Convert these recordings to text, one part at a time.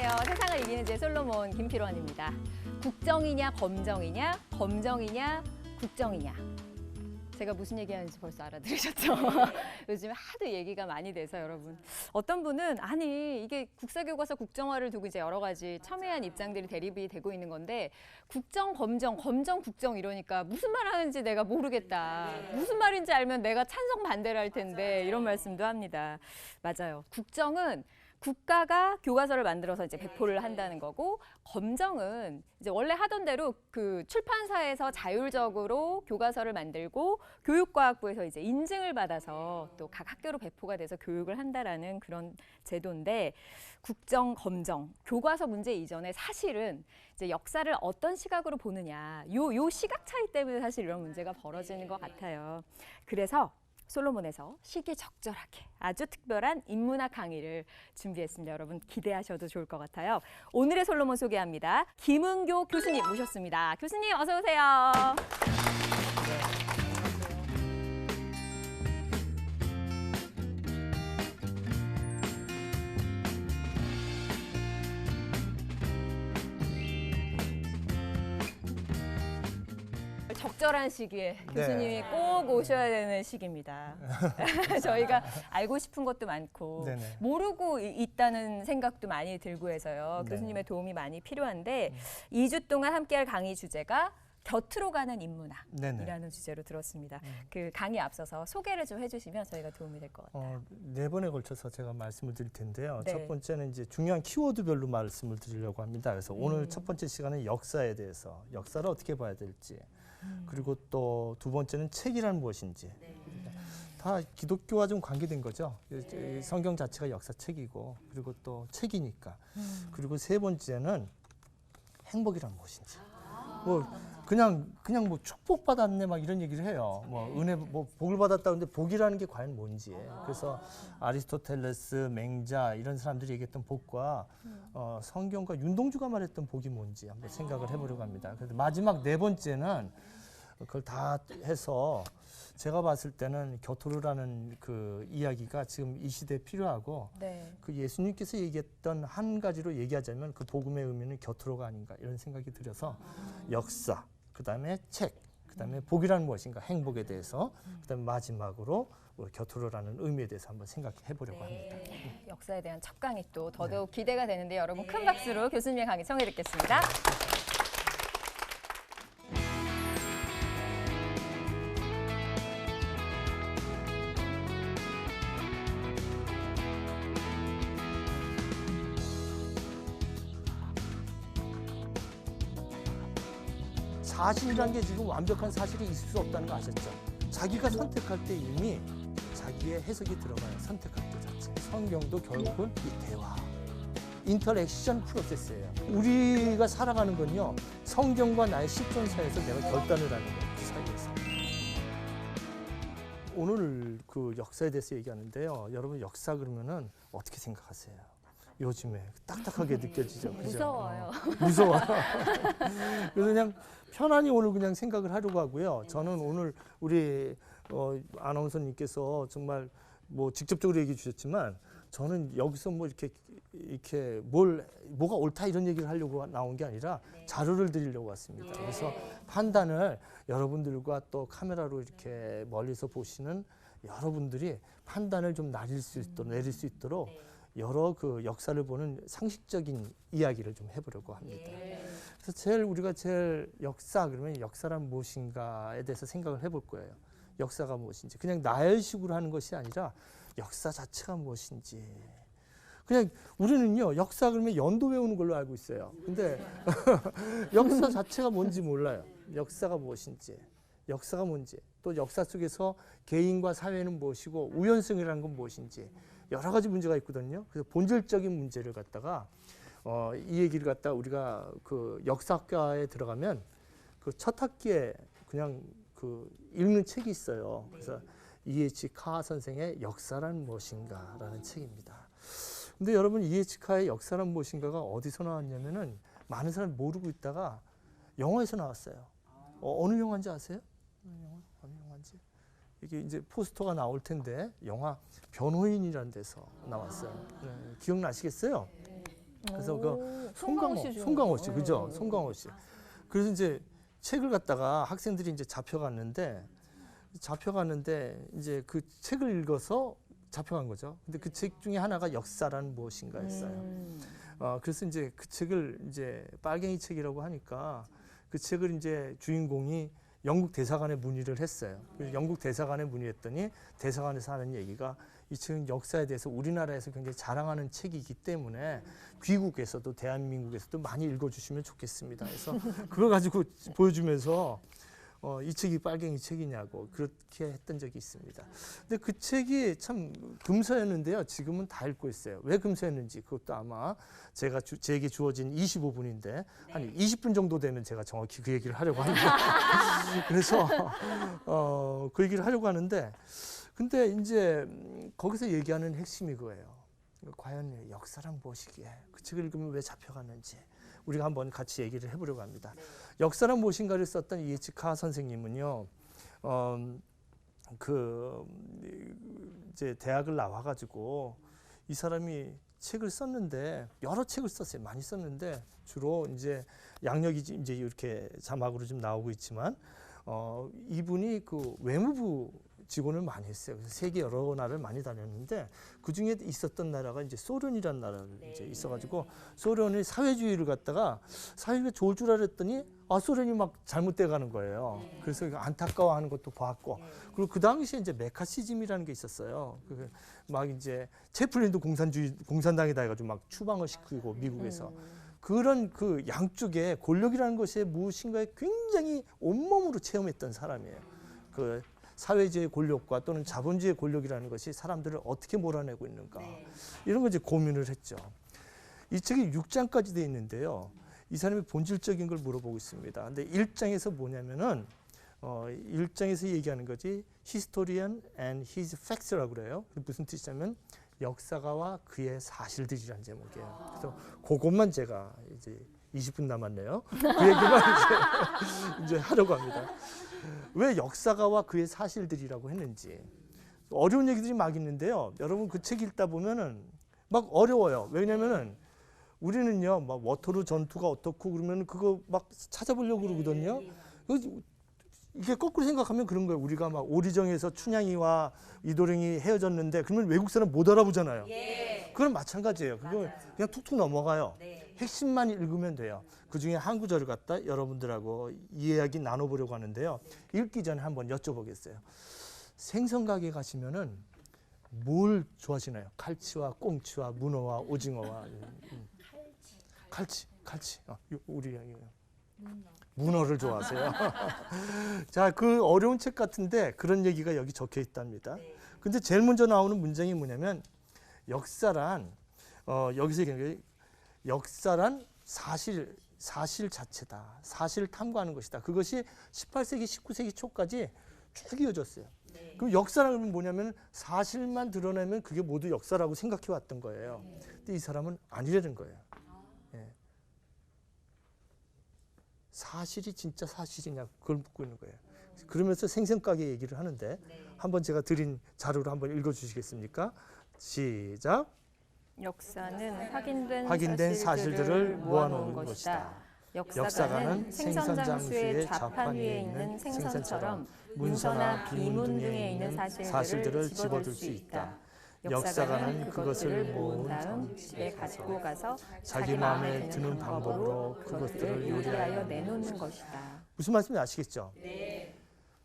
안녕하세요. 세상을 이기는 제 솔로몬 김필원입니다. 국정이냐 검정이냐, 검정이냐 국정이냐. 제가 무슨 얘기하는지 벌써 알아들으셨죠? 요즘 하도 얘기가 많이 돼서 여러분. 어떤 분은 아니 이게 국사교과서 국정화를 두고 이제 여러 가지 첨예한 입장들이 대립이 되고 있는 건데 국정, 검정, 검정, 국정 이러니까 무슨 말 하는지 내가 모르겠다. 무슨 말인지 알면 내가 찬성 반대를 할 텐데 이런 말씀도 합니다. 맞아요. 국정은 국가가 교과서를 만들어서 이제 배포를 한다는 거고, 검정은 이제 원래 하던 대로 그 출판사에서 자율적으로 교과서를 만들고 교육과학부에서 이제 인증을 받아서 또 각 학교로 배포가 돼서 교육을 한다라는 그런 제도인데, 국정, 검정, 교과서 문제 이전에 사실은 이제 역사를 어떤 시각으로 보느냐, 요 시각 차이 때문에 사실 이런 문제가 벌어지는 것 같아요. 그래서 솔로몬에서 시기에 적절하게 아주 특별한 인문학 강의를 준비했습니다. 여러분 기대하셔도 좋을 것 같아요. 오늘의 솔로몬 소개합니다. 김은교 교수님 모셨습니다. 교수님 어서 오세요. 적절한 시기에 교수님이 꼭 오셔야 되는 시기입니다. 저희가 알고 싶은 것도 많고 네네. 모르고 있다는 생각도 많이 들고 해서요. 네. 교수님의 도움이 많이 필요한데 2주 동안 함께할 강의 주제가 곁으로 가는 인문학이라는 주제로 들었습니다. 그 강의 앞서서 소개를 좀 해주시면 저희가 도움이 될 것 같아요. 네 번에 걸쳐서 제가 말씀을 드릴 텐데요. 네. 첫 번째는 이제 중요한 키워드별로 말씀을 드리려고 합니다. 그래서 오늘 첫 번째 시간은 역사에 대해서, 역사를 어떻게 봐야 될지, 그리고 또 두 번째는 책이란 무엇인지. 다 기독교와 좀 관계된 거죠. 성경 자체가 역사책이고, 그리고 또 책이니까. 그리고 세 번째는 행복이란 무엇인지. 뭐 그냥 뭐 축복받았네 막 이런 얘기를 해요. 뭐 은혜 뭐 복을 받았다 근데 복이라는 게 과연 뭔지. 그래서 아리스토텔레스, 맹자 이런 사람들이 얘기했던 복과 성경과 윤동주가 말했던 복이 뭔지 한번 생각을 해보려고 합니다. 그래서 마지막 네 번째는 그걸 다 해서 제가 봤을 때는 겨토르라는 그 이야기가 지금 이 시대에 필요하고, 네. 그 예수님께서 얘기했던 한 가지로 얘기하자면 그 복음의 의미는 겨토르가 아닌가 이런 생각이 들어서 역사, 그다음에 책, 그다음에 복이란 무엇인가, 행복에 대해서, 그다음에 마지막으로 겨토르라는 의미에 대해서 한번 생각해 보려고 합니다. 역사에 대한 첫 강의 또 더더욱 기대가 되는데 여러분 큰 박수로 교수님의 강의 청해 듣겠습니다. 사실이란 게 지금 완벽한 사실이 있을 수 없다는 거 아셨죠? 자기가 선택할 때 이미 자기의 해석이 들어가요. 선택할 때 자체. 성경도 결국은 이 대화, 인터랙션 프로세스예요. 우리가 살아가는 건요, 성경과 나의 실존 사이에서 내가 결단을 하는 거예요. 그 사이에서. 오늘 그 역사에 대해서 얘기하는데요. 여러분 역사 그러면은 어떻게 생각하세요? 요즘에 딱딱하게 느껴지죠. 그죠? 무서워요. 무서워요. 그래서 그냥 편안히 오늘 그냥 생각을 하려고 하고요. 저는 오늘 우리 아나운서님께서 정말 뭐 직접적으로 얘기해 주셨지만, 저는 여기서 뭐 이렇게 뭐가 옳다 이런 얘기를 하려고 나온 게 아니라 자료를 드리려고 왔습니다. 그래서 판단을 여러분들과 또 카메라로 이렇게 멀리서 보시는 여러분들이 판단을 좀 내릴 수 있도록 여러 그 역사를 보는 상식적인 이야기를 좀 해보려고 합니다. 그래서 우리가 제일 역사 그러면 역사란 무엇인가에 대해서 생각을 해볼 거예요. 역사가 무엇인지, 그냥 나열식으로 하는 것이 아니라 역사 자체가 무엇인지. 그냥 우리는요, 역사 그러면 연도 외우는 걸로 알고 있어요. 근데 역사 자체가 뭔지 몰라요. 역사가 무엇인지, 역사가 뭔지, 또 역사 속에서 개인과 사회는 무엇이고 우연성이라는 건 무엇인지, 여러 가지 문제가 있거든요. 그래서 본질적인 문제를 갖다가 이 얘기를 갖다가 우리가 그 역사학과에 들어가면 그 첫 학기에 그냥 그 읽는 책이 있어요. 그래서 E.H. 카 선생의 역사란 무엇인가라는 책입니다. 근데 여러분 E.H. 카의 역사란 무엇인가가 어디서 나왔냐면은 많은 사람이 모르고 있다가 영화에서 나왔어요. 어느 영화인지 아세요? 어느 영화인지? 이게 이제 포스터가 나올 텐데 영화 변호인이라는 데서 나왔어요. 네, 기억나시겠어요? 그래서 그 오, 송강호 씨, 주인공. 그죠? 네. 송강호 씨. 그래서 이제 책을 갖다가 학생들이 이제 잡혀갔는데 이제 그 책을 읽어서 잡혀간 거죠. 근데 그 책 중에 하나가 역사란 무엇인가였어요. 그래서 이제 그 책을 이제 빨갱이 책이라고 하니까 그 책을 이제 주인공이 영국 대사관에 문의를 했어요. 그래서 영국 대사관에 문의했더니 대사관에서 하는 얘기가 이 책은 역사에 대해서 우리나라에서 굉장히 자랑하는 책이기 때문에 귀국에서도 대한민국에서도 많이 읽어주시면 좋겠습니다. 그래서 그걸 가지고 보여주면서 이 책이 빨갱이 책이냐고 그렇게 했던 적이 있습니다. 근데 그 책이 참 금서였는데요. 지금은 다 읽고 있어요. 왜 금서였는지 그것도 아마 제게 주어진 25분인데 한 20분 정도 되면 제가 정확히 그 얘기를 하려고 합니다. 그래서 그 얘기를 하려고 하는데 근데 이제 거기서 얘기하는 핵심이 그거예요. 과연 역사란 무엇이기에 그 책을 읽으면 왜 잡혀갔는지 우리가 한번 같이 얘기를 해보려고 합니다. 역사란 무엇인가를 썼던 이에치카 선생님은요, 이제 대학을 나와가지고 이 사람이 책을 썼는데 여러 책을 썼어요. 많이 썼는데 주로 이제 양력이 이제 이렇게 자막으로 좀 나오고 있지만 이분이 그 외무부 직원을 많이 했어요. 그래서 세계 여러 나라를 많이 다녔는데 그 중에 있었던 나라가 이제 소련이라는 나라가 이제 있어가지고 소련이 사회주의를 갖다가 사회주의가 좋을 줄 알았더니 소련이 막 잘못돼 가는 거예요. 그래서 안타까워하는 것도 봤고 그리고 그 당시에 이제 메카시즘이라는 게 있었어요. 막 이제 채플린도 공산당이다 해가지고 막 추방을 시키고 미국에서 그런 그 양쪽에 권력이라는 것이 무엇인가에 굉장히 온몸으로 체험했던 사람이에요. 그 사회주의 권력과 또는 자본주의 권력이라는 것이 사람들을 어떻게 몰아내고 있는가 이런 걸 이제 고민을 했죠. 이 책이 6장까지 돼 있는데요. 이 사람이 본질적인 걸 물어보고 있습니다. 근데 1장에서 뭐냐면은 1장에서 얘기하는 거지 historian and his facts라고 그래요. 무슨 뜻이냐면 역사가와 그의 사실들이라는 제목이에요. 그래서 그것만 제가 이제 20분 남았네요. 그 얘기만 이제 하려고 합니다. 왜 역사가와 그의 사실들이라고 했는지 어려운 얘기들이 막 있는데요. 여러분 그 책 읽다 보면은 막 어려워요. 왜냐면은 우리는요, 막 워터루 전투가 어떻고 그러면 그거 막 찾아보려고 그러거든요. 이게 거꾸로 생각하면 그런 거예요. 우리가 막 오리정에서 춘향이와 이도령이 헤어졌는데 그러면 외국 사람 못 알아보잖아요. 그건 마찬가지예요. 그거 그냥 툭툭 넘어가요. 핵심만 읽으면 돼요. 그 중에 한 구절을 갖다 여러분들하고 이야기 나눠보려고 하는데요. 읽기 전에 한번 여쭤보겠어요. 생선 가게 가시면은 뭘 좋아하시나요? 칼치와 꽁치와 문어와 오징어와 칼치. 우리 문어를 좋아하세요. 자, 그 어려운 책 같은데 그런 얘기가 여기 적혀 있답니다. 근데 제일 먼저 나오는 문장이 뭐냐면 역사란 여기서 얘기하는 게 역사란 사실 자체다. 사실을 탐구하는 것이다. 그것이 18세기, 19세기 초까지 쭉 이어졌어요. 그럼 역사라는 뭐냐면 사실만 드러내면 그게 모두 역사라고 생각해 왔던 거예요. 근데 이 사람은 아니라는 거예요. 사실이 진짜 사실이냐 그걸 묻고 있는 거예요. 그러면서 생선가게 얘기를 하는데 한번 제가 드린 자료를 한번 읽어주시겠습니까? 시작. 역사는 확인된 사실들을 사실들을 모아놓은 모아놓은 것이다. 것이다. 역사가는 생선 장수의 자판 위에 있는 생선처럼 문서나 비문 등에 있는 사실들을 집어들 수 있다. 역사가는 그것을 모은 다음 집에 가지고 가서 자기 마음에 드는 방법으로 그것들을 요리하여 내놓는 것이다. 무슨 말씀인지 아시겠죠?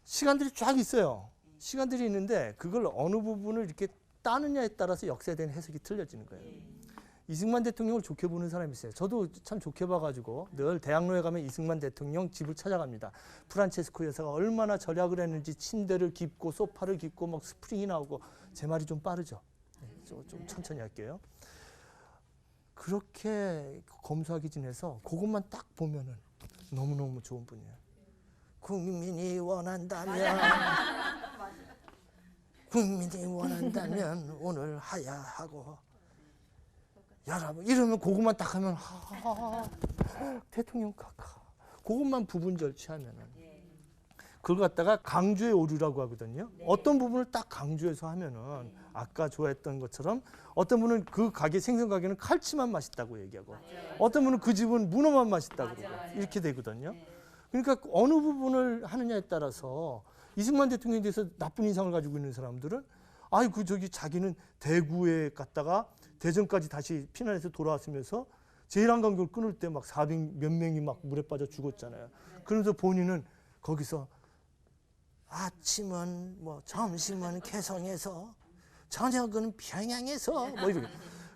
시간들이 쫙 있어요. 시간들이 있는데 그걸 어느 부분을 이렇게 따느냐에 따라서 역사에 대한 해석이 틀려지는 거예요. 이승만 대통령을 좋게 보는 사람이 있어요. 저도 참 좋게 봐가지고 늘 대학로에 가면 이승만 대통령 집을 찾아갑니다. 프란체스코 여사가 얼마나 절약을 했는지 침대를 깁고 소파를 깁고 막 스프링이 나오고 제 말이 좀 빠르죠. 좀 천천히 할게요. 그렇게 검소하게 지내서 그것만 딱 보면은 너무너무 좋은 분이에요. 국민이 원한다면 국민이 원한다면 오늘 하야 하고 여러분 이러면 그것만 딱 하면 대통령 카카 그것만 부분 절취하면은 그걸 갖다가 강조의 오류라고 하거든요. 어떤 부분을 딱 강조해서 하면은 아까 좋아했던 것처럼 어떤 분은 그 가게 생선 가게는 칼치만 맛있다고 얘기하고 어떤 분은 그 집은 문어만 맛있다고 그러고 이렇게 되거든요. 그러니까 어느 부분을 하느냐에 따라서 이승만 대통령에 대해서 나쁜 인상을 가지고 있는 사람들은 아이고 저기 자기는 대구에 갔다가 대전까지 다시 피난해서 돌아왔으면서 제일항공을 끊을 때 막 400 몇 명이 막 물에 빠져 죽었잖아요. 그러면서 본인은 거기서 아침은 뭐 점심은 개성에서 저녁은 평양에서 뭐 이렇게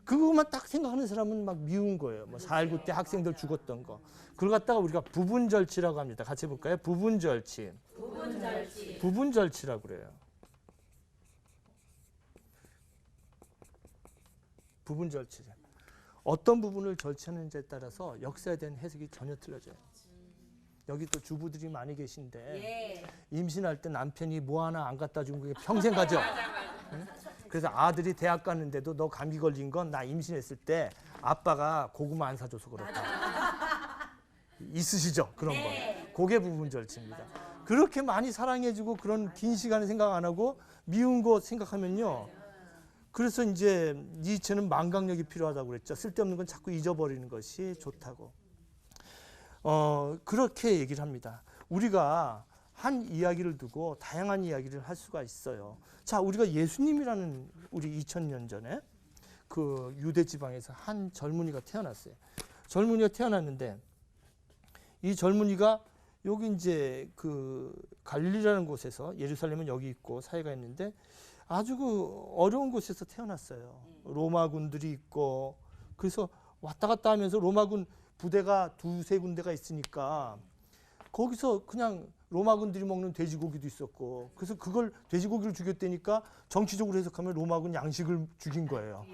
그것만 딱 생각하는 사람은 막 미운 거예요. 뭐 4.19 때 학생들 죽었던 거. 그걸 갖다가 우리가 부분절치라고 합니다. 같이 해볼까요? 부분절치. 부분절치라고 그래요. 부분절치. 어떤 부분을 절치하는지에 따라서 역사에 대한 해석이 전혀 틀려져요. 여기 또 주부들이 많이 계신데 임신할 때 남편이 뭐 하나 안 갖다 준 게 평생 가죠. 응? 그래서 아들이 대학 갔는데도 너 감기 걸린 건 나 임신했을 때 아빠가 고구마 안 사줘서 그렇다. 있으시죠? 그런 거. 그게 부분절치입니다. 그렇게 많이 사랑해주고 그런 긴 시간을 생각 안 하고 미운 거 생각하면요. 그래서 이제 니체는 망각력이 필요하다고 그랬죠. 쓸데없는 건 자꾸 잊어버리는 것이 좋다고. 그렇게 얘기를 합니다. 우리가 한 이야기를 두고 다양한 이야기를 할 수가 있어요. 자, 우리가 예수님이라는 우리 2000년 전에 그 유대 지방에서 한 젊은이가 태어났어요. 젊은이가 태어났는데 이 젊은이가 여기 이제 그 갈릴리라는 곳에서 예루살렘은 여기 있고 사회가 있는데 아주 그 어려운 곳에서 태어났어요. 로마군들이 있고 그래서 왔다 갔다 하면서 로마군 부대가 두세 군데가 있으니까 거기서 그냥 로마군들이 먹는 돼지고기도 있었고 그래서 그걸 돼지고기를 죽였다니까 정치적으로 해석하면 로마군 양식을 죽인 거예요.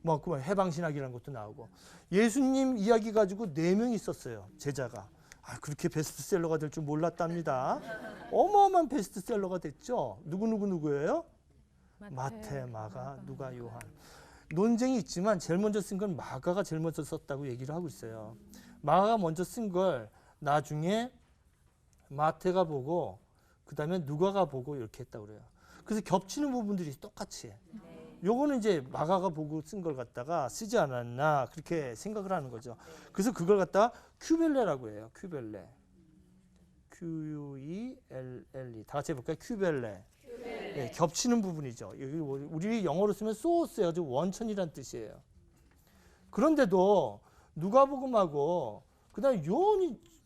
뭐 그 해방신학이라는 것도 나오고 예수님 이야기 가지고 4명이 있었어요. 제자가. 아, 그렇게 베스트셀러가 될 줄 몰랐답니다. 어마어마한 베스트셀러가 됐죠. 누구예요? 마태, 마가, 누가, 요한. 논쟁이 있지만 제일 먼저 쓴 건 마가가 제일 먼저 썼다고 얘기를 하고 있어요. 마가가 먼저 쓴 걸 나중에 마태가 보고 그 다음에 누가가 보고 이렇게 했다고 그래요. 그래서 겹치는 부분들이 똑같이 해. 요거는 이제 마가가 보고 쓴 걸 갖다가 쓰지 않았나 그렇게 생각을 하는 거죠. 그래서 그걸 갖다가 큐벨레라고 해요. 큐벨레. Q-U-E-L-L-E. 다 같이 해볼까요? 큐벨레. 네, 겹치는 부분이죠. 여기 우리 영어로 쓰면 소스예요. 아주 원천이란 뜻이에요. 그런데도 누가복음하고 그다음에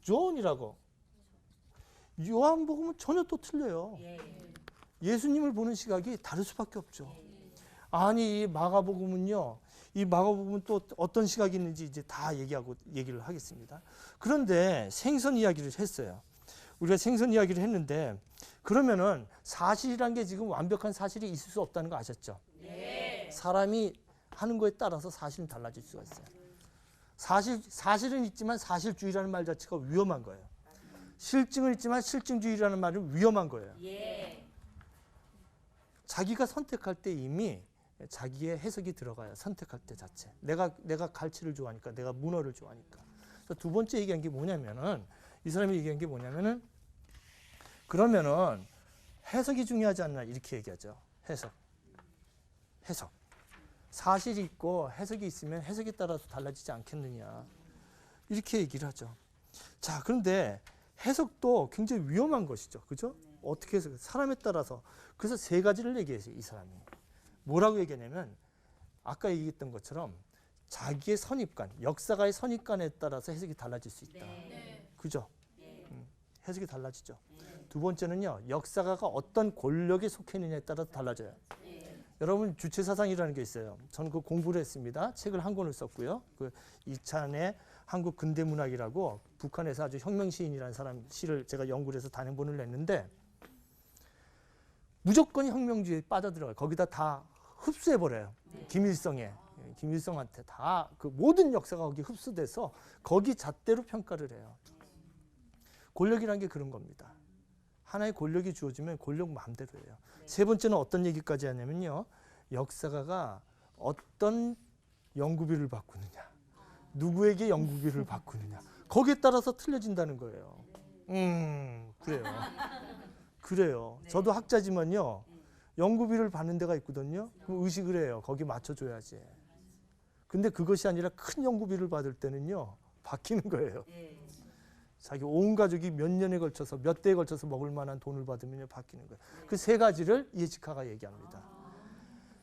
요한이라고 요한복음은 전혀 또 틀려요. 예수님을 보는 시각이 다를 수밖에 없죠. 아니 이 마가복음은요. 이 마가복음은 또 어떤 시각이 있는지 이제 다 얘기를 하겠습니다. 그런데 생선 이야기를 했어요. 우리가 생선 이야기를 했는데 그러면은 사실이란 게 지금 완벽한 사실이 있을 수 없다는 거 아셨죠? 네. 사람이 하는 거에 따라서 사실은 달라질 수가 있어요. 사실은 있지만 사실주의라는 말 자체가 위험한 거예요. 실증은 있지만 실증주의라는 말은 위험한 거예요. 자기가 선택할 때 이미 자기의 해석이 들어가요. 선택할 때 자체. 내가 갈치를 좋아하니까, 내가 문어를 좋아하니까. 그래서 두 번째 얘기한 게 뭐냐면은 이 사람이 얘기한 게 뭐냐면은 그러면은 해석이 중요하지 않나 이렇게 얘기하죠. 해석. 사실이 있고 해석이 있으면 해석에 따라서 달라지지 않겠느냐. 이렇게 얘기를 하죠. 자, 그런데 해석도 굉장히 위험한 것이죠. 그죠? 어떻게 해서 사람에 따라서. 그래서 3가지를 얘기했어요. 이 사람이. 뭐라고 얘기하냐면 아까 얘기했던 것처럼 자기의 선입관, 역사가의 선입관에 따라서 해석이 달라질 수 있다. 그죠? 해석이 달라지죠. 두 번째는요. 역사가가 어떤 권력에 속해 있느냐에 따라서 달라져요. 여러분 주체사상이라는 게 있어요. 저는 그 공부를 했습니다. 책을 한 권을 썼고요. 그 이찬의 한국 근대문학이라고 북한에서 아주 혁명시인이라는 사람 시를 제가 연구를 해서 단행본을 냈는데 무조건 혁명주의에 빠져들어가요. 거기다 다 흡수해버려요. 김일성한테 다 그 모든 역사가 거기 흡수돼서 거기 잣대로 평가를 해요. 권력이란 게 그런 겁니다. 하나의 권력이 주어지면 권력 마음대로 해요. 세 번째는 어떤 얘기까지 하냐면요. 역사가가 어떤 연구비를 바꾸느냐. 누구에게 연구비를 바꾸느냐. 거기에 따라서 틀려진다는 거예요. 그래요. 그래요. 저도 학자지만요. 연구비를 받는 데가 있거든요. 그럼 의식을 해요. 거기 맞춰줘야지. 근데 그것이 아니라 큰 연구비를 받을 때는요. 바뀌는 거예요. 자기 온 가족이 몇 년에 걸쳐서 몇 대에 걸쳐서 먹을 만한 돈을 받으면 바뀌는 거예요. 그 세 가지를 이에지카가 얘기합니다.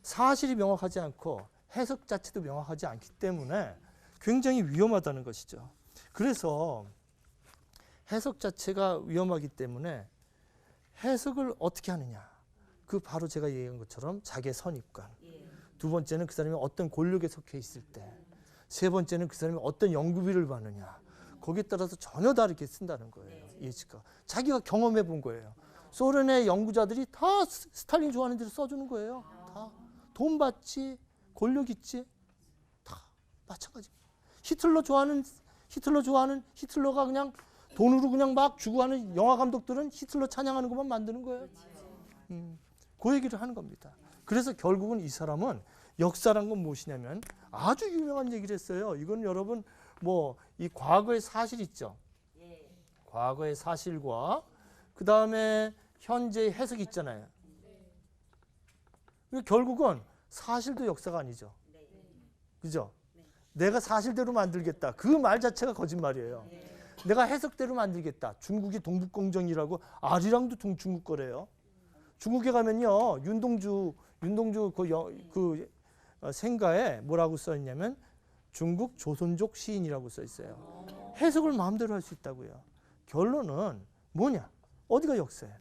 사실이 명확하지 않고 해석 자체도 명확하지 않기 때문에 굉장히 위험하다는 것이죠. 그래서 해석 자체가 위험하기 때문에 해석을 어떻게 하느냐. 그 바로 제가 얘기한 것처럼 자기의 선입관. 두 번째는 그 사람이 어떤 권력에 속해 있을 때. 세 번째는 그 사람이 어떤 연구비를 받느냐. 거기에 따라서 전혀 다르게 쓴다는 거예요. 예지가 자기가 경험해 본 거예요. 소련의 연구자들이 다 스탈린 좋아하는 대로 써주는 거예요. 다 돈 받지, 권력 있지, 다 마찬가지. 히틀러가 그냥 돈으로 그냥 막 주고 하는 영화 감독들은 히틀러 찬양하는 것만 만드는 거예요. 그 얘기를 하는 겁니다. 그래서 결국은 이 사람은 역사란 건 무엇이냐면 아주 유명한 얘기를 했어요. 이건 여러분 뭐 이 과거의 사실 있죠. 과거의 사실과 그 다음에 현재의 해석이 있잖아요. 결국은 사실도 역사가 아니죠. 그죠? 내가 사실대로 만들겠다. 그 말 자체가 거짓말이에요. 내가 해석대로 만들겠다. 중국이 동북공정이라고 아리랑도 중국 거래요. 중국에 가면요. 윤동주 그 생가에 뭐라고 써 있냐면 중국 조선족 시인이라고 써 있어요. 해석을 마음대로 할 수 있다고요. 결론은 뭐냐? 어디가 역사예요?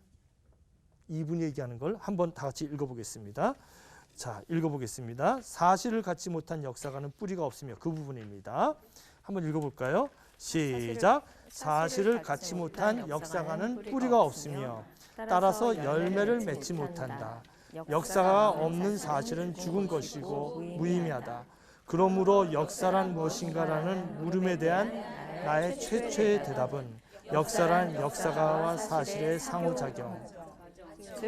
이분이 얘기하는 걸 한번 다 같이 읽어보겠습니다. 자, 읽어보겠습니다. 사실을 갖지 못한 역사가는 뿌리가 없으며 그 부분입니다. 한번 읽어볼까요? 시작. 사실을 갖지 못한 역사가는 뿌리가 없으며 따라서 열매를 맺지 못한다. 역사가 없는 사실은 죽은 것이고 무의미하다. 그러므로 역사란 무엇인가라는 물음에 대한 나의 최초의 대답은 역사란 역사가와 사실의 상호작용,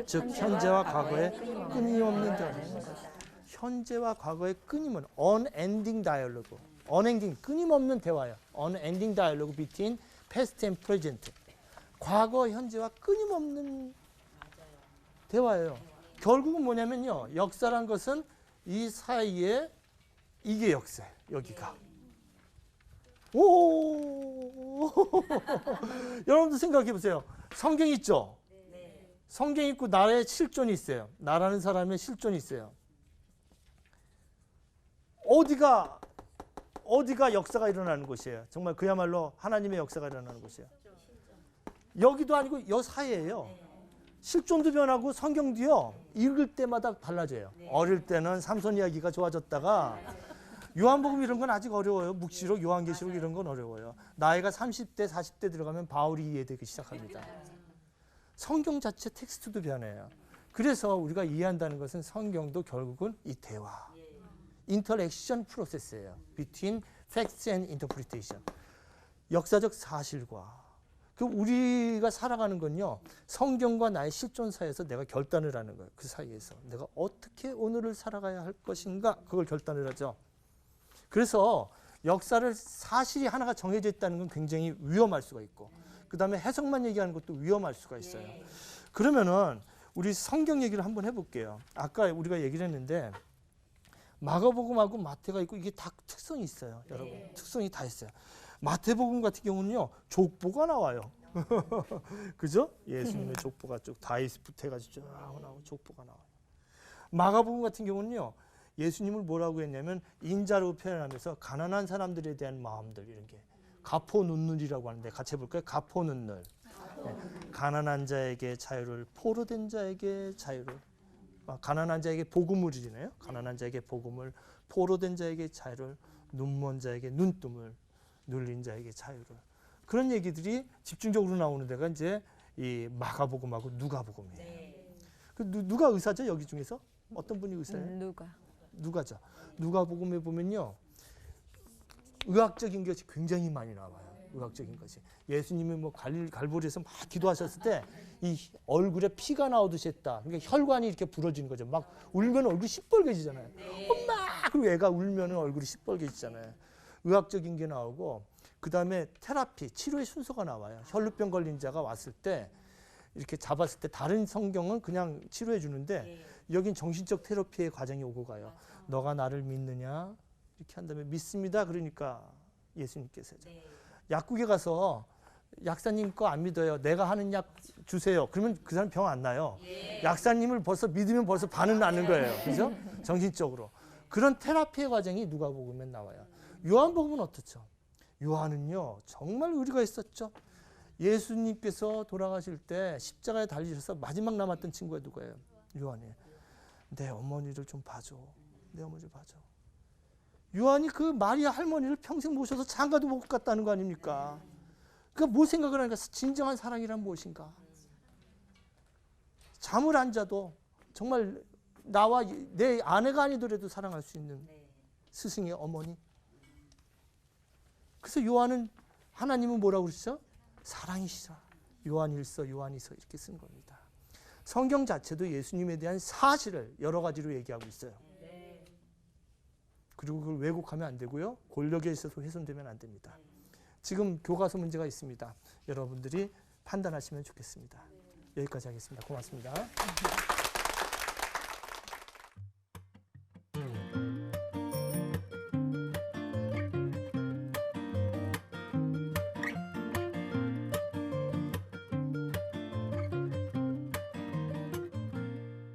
즉 현재와 과거의 끊임없는 대화입니다. 현재와 과거의 끊임은 unending dialogue, unending 끊임없는 대화예요. unending dialogue between past and present. 과거, 현재와 끊임없는 대화예요. 결국은 뭐냐면요. 역사란 것은 이 사이에 이게 역사예요. 여기가. 오! 여러분도 생각해 보세요. 성경 있죠? 성경 있고 나라의 실존이 있어요. 나라는 사람의 실존이 있어요. 어디가 역사가 일어나는 곳이에요. 정말 그야말로 하나님의 역사가 일어나는 곳이에요. 여기도 아니고 여 사이예요. 실존도 변하고 성경도요. 읽을 때마다 달라져요. 어릴 때는 삼손 이야기가 좋아졌다가 요한복음 이런 건 아직 어려워요. 묵시록, 요한계시록 이런 건 어려워요. 나이가 30대, 40대 들어가면 바울이 이해되기 시작합니다. 성경 자체 텍스트도 변해요. 그래서 우리가 이해한다는 것은 성경도 결국은 이 대화, 인터랙션 프로세스예요. Between facts and interpretation. 역사적 사실과 그 우리가 살아가는 건요. 성경과 나의 실존 사이에서 내가 결단을 하는 거예요. 그 사이에서 내가 어떻게 오늘을 살아가야 할 것인가 그걸 결단을 하죠. 그래서 역사를 사실이 하나가 정해져 있다는 건 굉장히 위험할 수가 있고 그 다음에 해석만 얘기하는 것도 위험할 수가 있어요. 그러면은 우리 성경 얘기를 한번 해볼게요. 아까 우리가 얘기를 했는데 마가복음하고 마태가 있고 이게 다 특성이 있어요. 여러분 특성이 다 있어요. 마태복음 같은 경우는요. 족보가 나와요. 그죠? 예수님의 족보가 쭉 다윗부터 해가지고 쭉 나오고 족보가 나와요. 마가복음 같은 경우는요. 예수님을 뭐라고 했냐면 인자로 표현하면서 가난한 사람들에 대한 마음들 이런 게 가포눈늘이라고 하는데 같이 해볼까요? 가포눈늘. 네. 가난한 자에게 자유를, 포로된 자에게 자유를, 가난한 자에게 복음을 이네요. 가난한 자에게 복음을, 포로된 자에게 자유를, 눈먼 자에게 눈뜸을, 눌린 자에게 자유를. 그런 얘기들이 집중적으로 나오는 데가 이제 이 마가복음하고 누가복음이에요. 그 누가 의사죠? 여기 중에서 어떤 분이 의사예요? 누가죠. 누가복음에 보면요. 의학적인 것이 굉장히 많이 나와요. 의학적인 것이. 예수님이 뭐 갈보리에서 막 기도하셨을 때 이 얼굴에 피가 나오듯이 했다. 그러니까 혈관이 이렇게 부러지는 거죠. 막 울면 얼굴이 시뻘개지잖아요. 엄마! 그리고 애가 울면 얼굴이 시뻘개지잖아요. 의학적인 게 나오고 그 다음에 테라피, 치료의 순서가 나와요. 혈루병 걸린 자가 왔을 때 이렇게 잡았을 때 다른 성경은 그냥 치료해 주는데 여긴 정신적 테라피의 과정이 오고 가요. 너가 나를 믿느냐? 이렇게 한 다음에 믿습니다. 그러니까 예수님께서죠. 약국에 가서 약사님 거 안 믿어요. 내가 하는 약 주세요. 그러면 그 사람 병 안 나요. 약사님을 벌써 믿으면 벌써 반은 나는 거예요. 그죠? 정신적으로. 그런 테라피의 과정이 누가복음엔 나와요. 요한복음은 어떻죠? 요한은요, 정말 의리가 있었죠. 예수님께서 돌아가실 때 십자가에 달리셔서 마지막 남았던 친구가 누구예요? 요한이에요. 내 어머니를 좀 봐줘. 내 어머니를 봐줘. 요한이 그 마리아 할머니를 평생 모셔서 장가도 못 갔다는 거 아닙니까? 그러니까 뭐 생각을 하니까 진정한 사랑이란 무엇인가? 잠을 안 자도 정말 나와 내 아내가 아니더라도 사랑할 수 있는 스승의 어머니. 그래서 요한은 하나님은 뭐라고 그러시죠? 사랑이시라. 요한일서, 요한이서 이렇게 쓴 겁니다. 성경 자체도 예수님에 대한 사실을 여러 가지로 얘기하고 있어요. 그리고 그걸 왜곡하면 안 되고요. 권력에 있어서 훼손되면 안 됩니다. 지금 교과서 문제가 있습니다. 여러분들이 판단하시면 좋겠습니다. 여기까지 하겠습니다. 고맙습니다.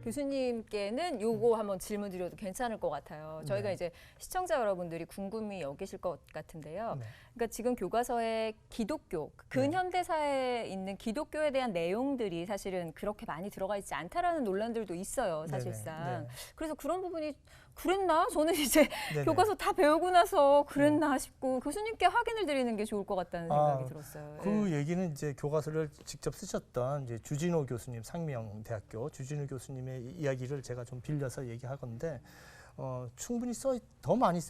교수님께는 요거 한번 질문 드려도 괜찮을 것 같아요. 저희가 네. 이제 시청자 여러분들이 궁금히 여기실 것 같은데요. 네. 그러니까 지금 교과서에 기독교, 근현대사에 있는 기독교에 대한 내용들이 사실은 그렇게 많이 들어가 있지 않다라는 논란들도 있어요, 사실상. 네네. 네. 그래서 그런 부분이 그랬나? 저는 이제 네네. 교과서 다 배우고 나서 그랬나 싶고 교수님께 확인을 드리는 게 좋을 것 같다는 생각이 아, 들었어요. 그 얘기는 이제 교과서를 직접 쓰셨던 이제 주진호 교수님, 상명대학교 주진호 교수님의 이야기를 제가 좀 빌려서 얘기하건데 충분히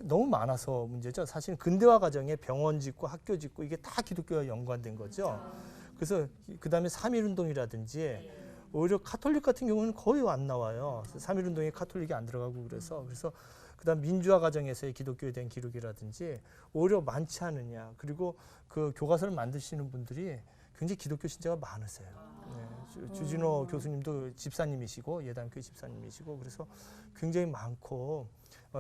너무 많아서 문제죠. 사실 근대화 과정에 병원 짓고 학교 짓고 이게 다 기독교와 연관된 거죠. 그래서 그 다음에 3.1운동이라든지 오히려 카톨릭 같은 경우는 거의 안 나와요. 3.1운동에 카톨릭이 안 들어가고 그래서 그다음 민주화 과정에서의 기독교에 대한 기록이라든지 오히려 많지 않느냐. 그리고 그 교과서를 만드시는 분들이 굉장히 기독교 신자가 많으세요. 네, 주진호 교수님도 집사님이시고 예단교회 집사님이시고 그래서 굉장히 많고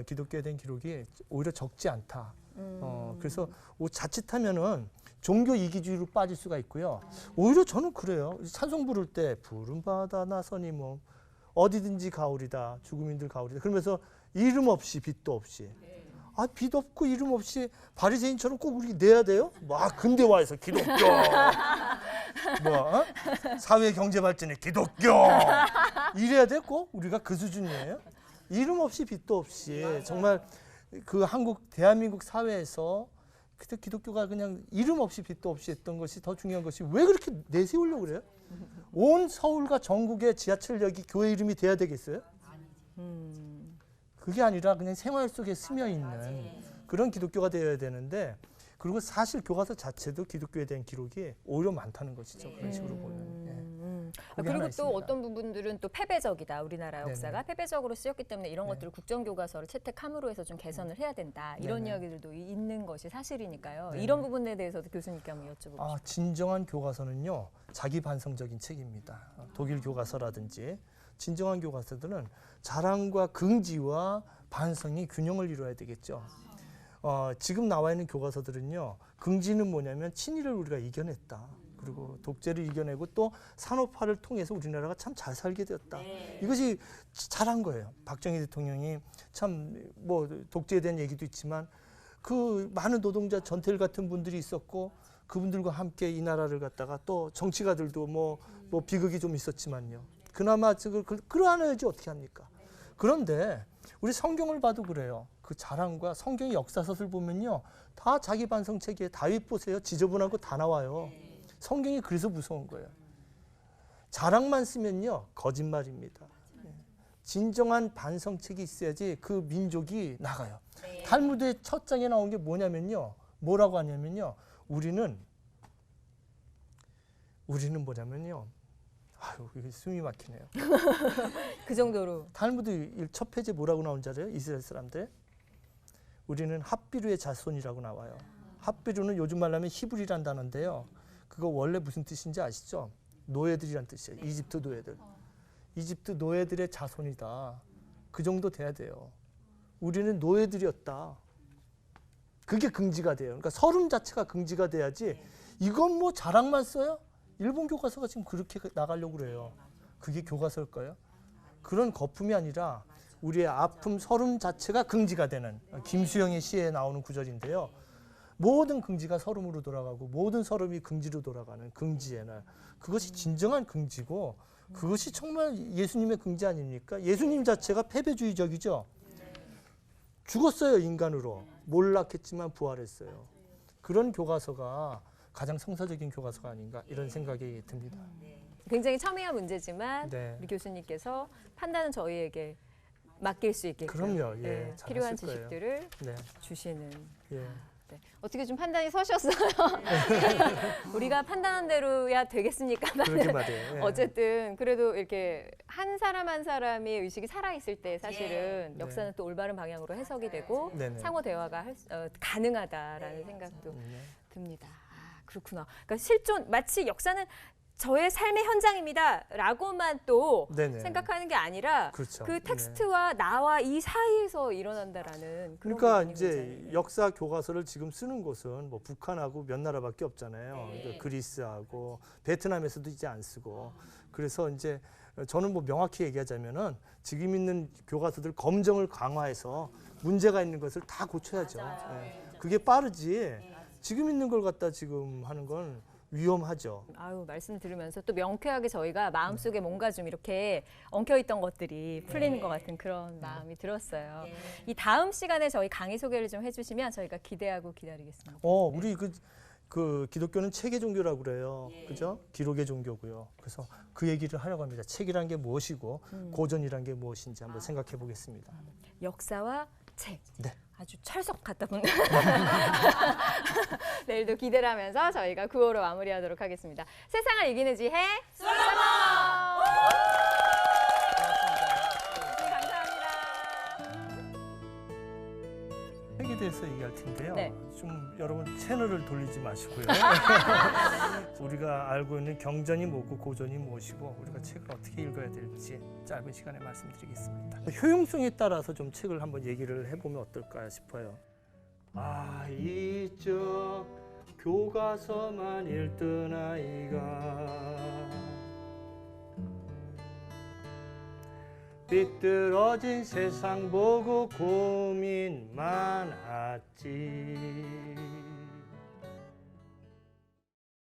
기독교에 대한 기록이 오히려 적지 않다. 그래서 자칫하면은 종교 이기주의로 빠질 수가 있고요. 오히려 저는 그래요. 찬송 부를 때 푸른 바다 나선이 뭐 어디든지 가오리다 죽음인들 가오리다 그러면서 이름 없이 빛도 없이 빛 없고 이름 없이 바리새인처럼 꼭 우리 내야 돼요? 막 근대화해서 기독교 사회 경제 발전의 기독교 이래야 돼? 꼭 우리가 그 수준이에요? 이름 없이 빛도 없이 정말 그 대한민국 사회에서 그때 기독교가 그냥 이름 없이 빛도 없이 했던 것이 더 중요한 것이 왜 그렇게 내세우려고 그래요? 온 서울과 전국의 지하철역이 교회 이름이 돼야 되겠어요? 그게 아니라 그냥 생활 속에 스며 있는 그런 기독교가 되어야 되는데 그리고 사실 교과서 자체도 기독교에 대한 기록이 오히려 많다는 것이죠. 그런 식으로 보면. 그게 하나 그리고 또 있습니다. 어떤 부분들은 또 패배적이다. 우리나라 역사가 네네. 패배적으로 쓰였기 때문에 이런 네. 것들을 국정교과서를 채택함으로 해서 좀 개선을 해야 된다. 이런 네네. 이야기들도 있는 것이 사실이니까요. 네네. 이런 부분에 대해서도 교수님께 한번 여쭤보고 싶어요. 진정한 교과서는요. 자기 반성적인 책입니다. 독일 교과서라든지 진정한 교과서들은 자랑과 긍지와 반성이 균형을 이루어야 되겠죠. 지금 나와 있는 교과서들은요. 긍지는 뭐냐면 친일을 우리가 이겨냈다. 그리고 독재를 이겨내고 또 산업화를 통해서 우리나라가 참 잘 살게 되었다. 이것이 잘한 거예요. 박정희 대통령이 참 뭐 독재에 대한 얘기도 있지만 그 많은 노동자 전태일 같은 분들이 있었고 그분들과 함께 이 나라를 갖다가 또 정치가들도 뭐 비극이 좀 있었지만요. 그나마 그걸 끌어안아야지 어떻게 합니까? 그런데 우리 성경을 봐도 그래요. 그 자랑과 성경의 역사서를 보면요. 다 자기 반성책에 다윗 보세요. 지저분한 거 다 나와요. 성경이 그래서 무서운 거예요. 자랑만 쓰면요. 거짓말입니다. 진정한 반성책이 있어야지 그 민족이 나가요. 탈무드의 첫 장에 나온 게 뭐냐면요. 뭐라고 하냐면요. 우리는 뭐냐면요. 아유, 이게 숨이 막히네요. 그 정도로. 탈무드 첫 페이지에 뭐라고 나온지 알아요? 이스라엘 사람들. 우리는 핫비루의 자손이라고 나와요. 핫비루는 요즘 말로 하면 히브리란 단어인데요. 그거 원래 무슨 뜻인지 아시죠? 노예들이란 뜻이에요. 이집트 노예들. 이집트 노예들의 자손이다. 그 정도 돼야 돼요. 우리는 노예들이었다. 그게 긍지가 돼요. 그러니까 서름 자체가 긍지가 돼야지 이건 뭐 자랑만 써요? 일본 교과서가 지금 그렇게 나가려고 그래요. 그게 교과서일까요? 그런 거품이 아니라 우리의 아픔, 서름 자체가 긍지가 되는 김수영의 시에 나오는 구절인데요. 모든 긍지가 서름으로 돌아가고 모든 서름이 긍지로 돌아가는 긍지의 날. 그것이 진정한 긍지고 그것이 정말 예수님의 긍지 아닙니까? 예수님 자체가 패배주의적이죠. 죽었어요, 인간으로. 몰락했지만 부활했어요. 그런 교과서가 가장 성사적인 교과서가 아닌가 이런 생각이 듭니다. 굉장히 첨예한 문제지만 네. 우리 교수님께서 판단은 저희에게 맡길 수 있게끔 그럼요. 예, 네, 잘하실 필요한 거예요. 지식들을 네. 주시는. 예. 네. 어떻게 좀 판단이 서셨어요? 우리가 판단한 대로야 되겠습니까? 그러게 말이에요. 예. 어쨌든 그래도 이렇게 한 사람 한 사람의 의식이 살아있을 때 사실은 네. 역사는 또 올바른 방향으로 해석이 되고 네네. 상호 대화가 가능하다라는 생각도 네. 듭니다. 아, 그렇구나. 그러니까 실존 마치 역사는 저의 삶의 현장입니다라고만 또 네네. 생각하는 게 아니라 그렇죠. 그 텍스트와 나와 이 사이에서 일어난다라는 그런 그러니까 부분이 이제 굉장히. 역사 교과서를 지금 쓰는 곳은 뭐 북한하고 몇 나라밖에 없잖아요. 네. 그러니까 그리스하고 베트남에서도 이제 안 쓰고. 그래서 이제 저는 뭐 명확히 얘기하자면은 지금 있는 교과서들 검정을 강화해서 문제가 있는 것을 다 고쳐야죠. 예. 그게 빠르지. 지금 있는 걸 갖다 지금 하는 건 위험하죠. 아유, 말씀 들으면서 또 명쾌하게 저희가 마음속에 뭔가 좀 이렇게 엉켜있던 것들이 풀리는 것 같은 그런 마음이 들었어요. 이 다음 시간에 저희 강의 소개를 좀 해주시면 저희가 기대하고 기다리겠습니다. 우리 그 기독교는 체계 종교라고 그래요. 그죠? 기록의 종교고요. 그래서 그 얘기를 하려고 합니다. 책이란 게 무엇이고 고전이란 게 무엇인지 한번 생각해 보겠습니다. 역사와 책. 네. 아주 철석 같다 보는 내일도 기대를 하면서 저희가 9호로 마무리하도록 하겠습니다. 세상을 이기는 지혜 솔로몬! 감사합니다. 책에 대해서 얘기할 텐데요. 네. 좀 여러분 채널을 돌리지 마시고요. 우리가 알고 있는 경전이 뭐고 고전이 무엇이고 우리가 책을 어떻게 읽어야 될지 짧은 시간에 말씀드리겠습니다. 효용성에 따라서 좀 책을 한번 얘기를 해보면 어떨까 싶어요. 이쪽 교과서만 읽던 아이가 삐뚤어진 세상 보고 고민 많았지.